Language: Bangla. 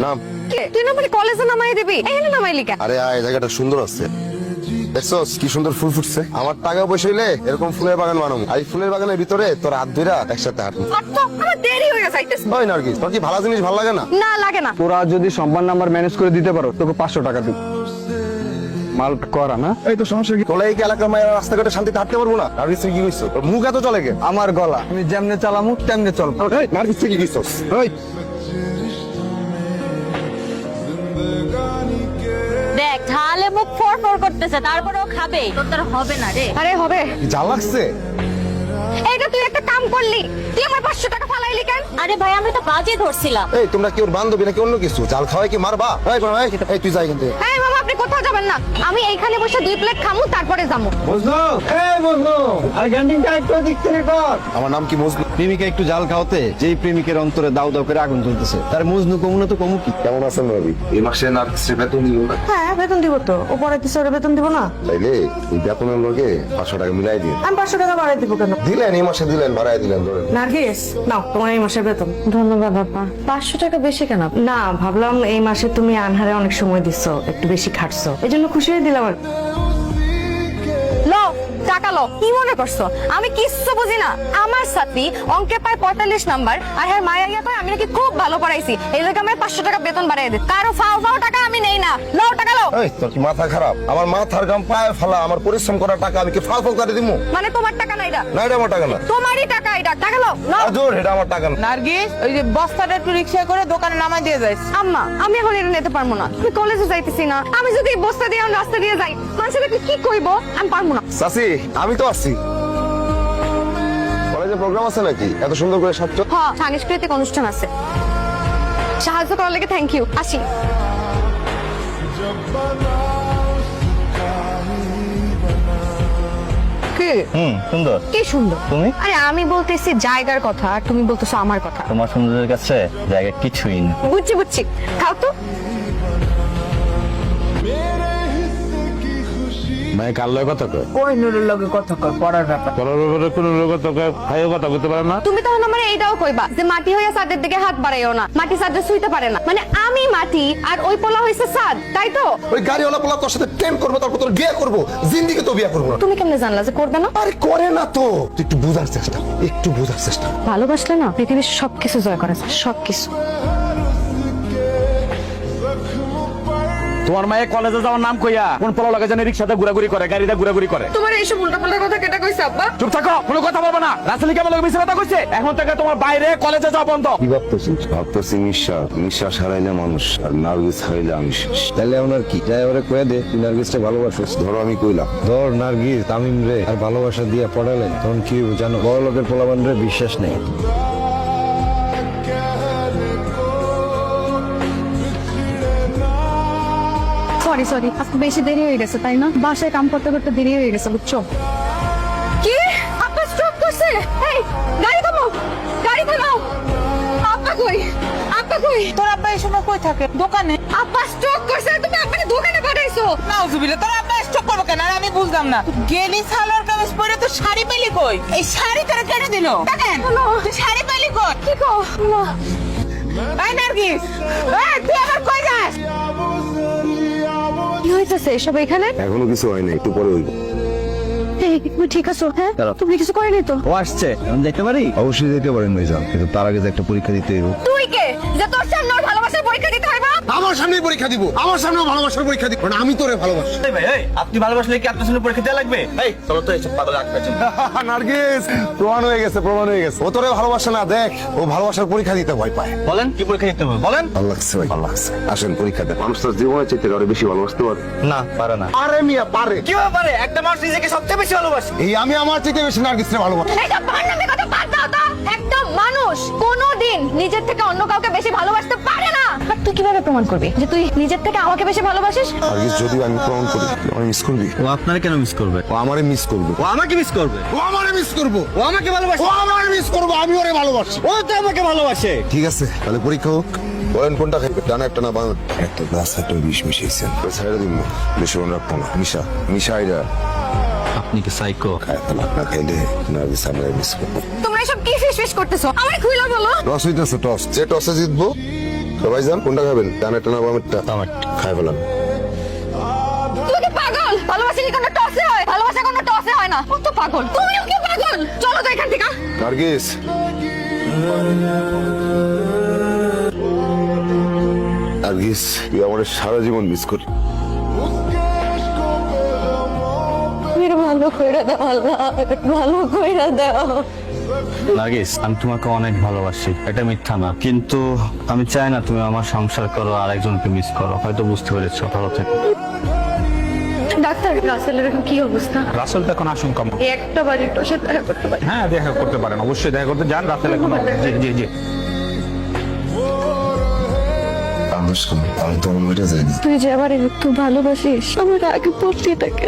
নাম কে তুই না মানে কলেজে নামাই দিবি এখানে নামাইলি কেন? আরে এই জায়গাটা সুন্দর আছে, দেখছস কি সুন্দর ফুল ফুটছে। আমার টাকা পয়সা হইলে এরকম ফুলের বাগান বানাবো। আর এই ফুলের বাগানের ভিতরে তোর হাত ধইরা একসাথে হাঁটবো। আর তো আমার দেরি হয়ে গেছে আইতেছি। ওই নার্গিস, তোর কি ভালো জিনিস ভালো লাগে না? না লাগে না। তোরা যদি সম্মান নাম্বার ম্যানেজ করে দিতে পারো তোকে 500 টাকা দিব। মাল করা না এই তো সমস্যা কি? তোলা এই এলাকার মায়ের রাস্তাঘাটে শান্তিতে হাঁটতে পারবো না? নার্গিস তুই কি কইছো? তোর মুখ এত চলে কে? আমার গলা আমি যেমনে চালামু তেমনে চলবো। এই নার্গিস তুই কি কইছস? ওই দেখ ঝালে মুখ ফড়ফড় করতেছে তারপরেও খাবে তোর হবে না রে। আরে হবে। কি জাল লাগছে? এইটা তুই একটা কাম করলি, তুই আমার 500 টাকা ফালাইলি কেন? আরে ভাই আমি তো বাজে ধরছিলাম। এই তোমরা কি ওর বান্ধবী নাকি অন্য কিছু? জাল খাওয়াই কি মারবা? এই কোন ভাই, এই তুই যাই কিন্তু। এই মামা আপনি কোথাও যাবেন না, আমি এইখানে বসে 2 প্লেট খামু তারপরে যামু। বুঝলো? এই বুঝলো? আর গ্যান্ডিংটা একটু দিক থেকে কর। আমার নাম কি মজনু? প্রেমিকা একটু জাল খাওয়াতে যেই প্রেমিকের অন্তরে দাউ দাউ করে আগুন জ্বলতেছে তার মজনু কমু না তো কমু কি? কেমন আছেন ভাবি? এই মাসে নার্গিসের বেতন দিল না? হ্যাঁ বেতন দিব তো, উপরে কিছু বেতন দিব না? তাইলে এই বেতনের লগে 500 টাকা মিলাই দিন। আমি 500 টাকা বাড়াই দিব কেন? দিলেন এই মাসে দিলেন, বাড়াই দিলেন ধরেন। নার্গিস নাও তোমার এই মাসের বেতন। ধন্যবাদ আপা। 500 টাকা বেশি কেন? না ভাবলাম এই মাসে তুমি আনহারে অনেক সময় দিছো, একটু বেশি খাটছো, এই জন্য খুশি হয়ে দিলাম আর কি। লো টাকা লো। কি মনে করছো আমি কিচ্ছু বুঝি না? আমার সাথী অঙ্কে পায় 45 নাম্বার আর হ্যাঁ মায়া ইয়া কয় আমি নাকি খুব ভালো পড়াইছি, এই লোক আমার 500 টাকা বেতন বাড়াই দে। কারো ফাও ফাও টাকা আমি নেই না। লো টাকা লো। এই তোর কি মাথা খারাপ? আমার মাথার গাম পায়ে ফেলা, আমার পরিশ্রম করা টাকা আমি কি ফাল ফাল করে দিমু? মানে তোমার টাকা না এটা? না এটা আমার টাকা না। তোমারই টাকা এটা। টাকা লো। লো। আজোর এটা আমার টাকা না। নার্গিস ওই যে বস্তাটা একটু রিক্সায় করে দোকানে নামাই দিয়ে যাইস। আম্মা আমি এখন এটা নিতে পারবো না, আমি কলেজে যাইতেছি না। আমি যদি এই বস্তা দিয়ে এখন রাস্তা দিয়ে যাই মানুষের কি কইবো? আমি পারবো না। চাচি আমি তো আছি। কলেজে প্রোগ্রাম আছে নাকি? এত সুন্দর করে সাজছো। হ্যাঁ সাংস্কৃতিক অনুষ্ঠান আছে। সাহায্য করার লাগে থ্যাংক ইউ। আসি। কি সুন্দর। কি সুন্দর? তুমি? আরে আমি বলতেছি জায়গার কথা আর তুমি বলতেছো আমার কথা। তোমার সৌন্দর্যের কাছে জায়গা কিছুই না। বুঝছি বুঝছি, খাও তো। মানে কার লয় কথা কয়? ওই নুরের লগে কথা কর পড়ার ব্যাপার। পরের ব্যাপারে কোনো লোক কথা কয়, ভাইও কথা বলতে পারে না। তুমি তখন আমার এইটাও কইবা যে মাটি হইয়া সাদের দিকে হাত বাড়াইও না, মাটি সাদে শুইতে পারে না। মানে আমি মাটি আর ওই পোলা হইছে সাদ, তাই তো? ওই গাড়িওয়ালা পোলা তোর সাথে প্রেম করবো, তারপর তোর বিয়ে করবো, জিন্দিগি তো বিয়ে করবো না। তুমি কেমনে জানলা যে করবে না? আরে করে না তো, তুই একটু বোঝার চেষ্টা, একটু বোঝার চেষ্টা। ভালোবাসলে না পৃথিবীর সবকিছু জয় করা যায়, সবকিছু। তোমার মায়ে কলেজে যাওয়ার নাম কইয়া কোন পোলা লাগে জানি রিক্সাতে ঘোরাঘুরি করে, গাড়িতে ঘোরাঘুরি করে। তোমার এইসব উল্টাপাল্টা কথা কেটে কইছে আব্বা? চুপ থাকো, কোনো কথা বলবো না। রাসেল কেমন লোক মিছে কথা কইছে? এখন থেকে তোমার বাইরে কলেজে যাওয়া বন্ধ। কি ভাবতেছিস? ভাবতেছি নিঃশ্বাস হারাইলে মানুষ আর নার্গিস হারাইলে আমি শেষ। তাহলে ওনার কি যাই ওরে কয়ে দে তুই নার্গিসটা ভালোবাসিস। ধরো আমি কইলাম, ধর নার্গিস তামিম রে আর ভালোবাসা দিয়ে পড়ালেন তখন কি হইব জানো? বড় লোকের পোলাবান রে বিশ্বাস নেই। সরি সরি, আজকে বেশি দেরি হয়ে গেছে তাই না? বাসায় কাম করতে করতে দেরি হয়ে গেছে বুঝছো? কি আপা স্ট্রোক করছে? এই গাড়ি থামাও, গাড়ি থামাও। আপা কই? আপা কই? তোর আব্বা এই সময় কই থাকে? দোকানে। আপা স্ট্রোক করছে, তুমি আপাকে দোকানে পাঠাইছো? নাউজুবিল্লাহ, তোর আব্বা স্টক করবো কেন? আর আমি বুঝলাম না, গেলি সালোয়ার কামিজ পরে তো শাড়ি পেলি কই? এই শাড়ি তোরা কেটে দিল দেখেন। তুই শাড়ি পেলি কই? কি কো? না এই নার্গিস, এই তুই আবার কই যাস? কি হইতাছে এসব এখানে? এখনো কিছু হয় নাই, একটু পরে হইব। এই তুমি ঠিক আছো? হ্যাঁ তুমি কিছু করেনি তো? ও আসছে আমি দেখতে পারি? অবশ্যই যেতে পারেন ভাইজান, কিন্তু তার আগে যে একটা পরীক্ষা দিতে হইব। তুই কে যে তোর সামনে ওর ভালোবাসার পরীক্ষা দিতে হইবা? আমার সামনে পরীক্ষা দিব, আমার সামনে ভালোবাসার পরীক্ষা দিব, আমি তোরে ভালোবাসি। আপনি ভালোবাসলে কি আপনার সামনে পরীক্ষা দেওয়া লাগবে? এই চলো তো এইসব পাগল আটকাচ্ছেন। নার্গিস প্রমাণ হয়ে গেছে, প্রমাণ হয়ে গেছে। ও তোরে ভালোবাসে না, দেখ ও ভালোবাসার পরীক্ষা দিতে ভয় পায়। বলেন কি পরীক্ষা দিতে হবে বলেন। ভালো লাগছে ভাই, ভালো লাগছে। আসেন পরীক্ষা দেন। মানুষ তার জীবনের চাইতে আরো বেশি ভালোবাসতে পারে। না পারে না। আরে মিয়া পারে। কি ব্যাপারে? একটা মানুষ নিজেকে সবচেয়ে বেশি ভালোবাসে। এই আমি আমার চাইতে বেশি নার্গিসকে ভালোবাসি। এটা বান্নামি কথা বাদ দাও তো। একটা মানুষ কোনোদিন নিজের থেকে অন্য কাউকে বেশি ভালোবাসতে পারে না। আর তুই কিভাবে প্রমাণ করবি যে তুই নিজের থেকে আমাকে বেশি ভালোবাসিস? নার্গিস যদি আমি প্রমাণ করি, আমি মিস করবি। ও আপনারে কেন মিস করবে? ও আমারে মিস করবে। ও আমাকে মিস করবে। ও আমারে মিস করবো। ও আমাকে ভালোবাসে। ও আমারে মিস করবো, আমি ওরে ভালোবাসি। ও তো আমাকে ভালোবাসে। ঠিক আছে তাহলে পরীক্ষা হোক। বলেন কোনটা খাইবে, ডানা একটা না বাম? একটা গাছ একটা বিষ মিশিয়েছেন, ছেড়ে দিব। বেশি মনে রাখবো না। মিশা মিশা আইরা আপনি কি সাইকো? এত না খাইলে নার্গিস আমরা মিস করবো। তোমরা এসব কি ফিস করতেছো আমার খুইলা বলো। টস হইতেছে টস, যে টসে জিতবো সবাই যান, কোনটা খাবেন? ডানেরটা না বামেরটা? খাই ফেলাম। তুই কি পাগল? ভালোবাসা কি কোনো টসে হয়? ভালোবাসা কোনো টসে হয় না। কত পাগল তুমিও কি পাগল? চলো তো এখান থেকে। নার্গিস, নার্গিস তুই আমার সারা জীবন মিস করি। ভালো কইরা দাও আল্লাহ, ভালো কইরা দাও। নার্গিস, আমি তোমাকে অনেক ভালোবাসি, এটা মিথ্যা না, কিন্তু আমি চাই না তুমি আমার সংসার করো আর একজনকে মিস করো। হয়তো বুঝতে পেরেছো। ভালো থেকো। ডাক্তার, রাসেলের এখন কি অবস্থা? রাসেল তো এখন আশঙ্কা মুক্ত। একটা বার একটু সাথে দেখা করতে পারি? হ্যাঁ, দেখা করতে পারেন, অবশ্যই দেখা করতে যান। রাসেল এখন জি জি জি আমি তো মরে যাইনি। তুই যে আবার একটু ভালোবাসিস আমার আগে পড়তে থাকে।